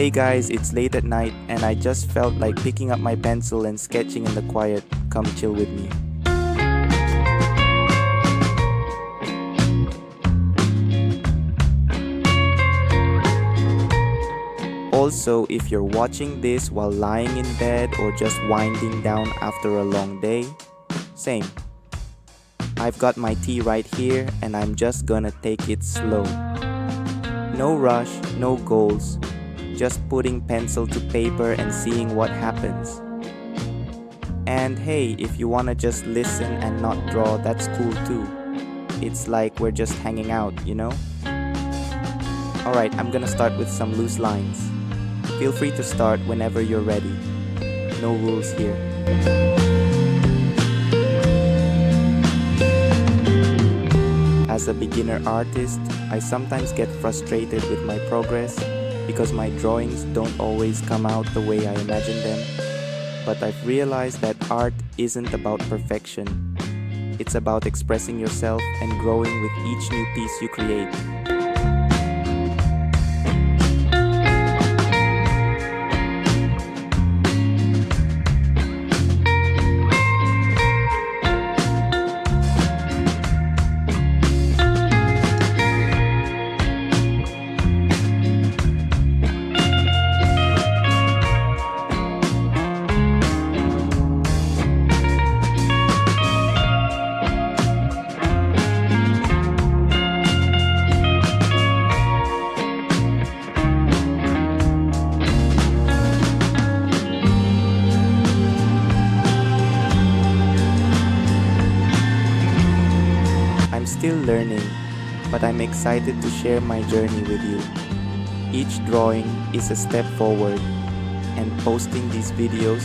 Hey guys, it's late at night and I just felt like picking up my pencil and sketching in the quiet. Come chill with me. Also, if you're watching this while lying in bed or just winding down after a long day, same. I've got my tea right here and I'm just gonna take it slow. No rush, no goals, just putting pencil to paper and seeing what happens. And hey, if you wanna just listen and not draw, that's cool too. It's like we're just hanging out, you know? Alright, I'm gonna start with some loose lines. Feel free to start whenever you're ready. No rules here. As a beginner artist, I sometimes get frustrated with my progress because my drawings don't always come out the way I imagine them. But I've realized that art isn't about perfection. It's about expressing yourself and growing with each new piece you create. I'm still learning, but I'm excited to share my journey with you. Each drawing is a step forward, and posting these videos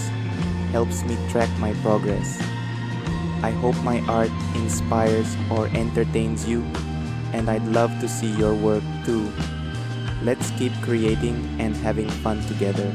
helps me track my progress. I hope my art inspires or entertains you, and I'd love to see your work too. Let's keep creating and having fun together.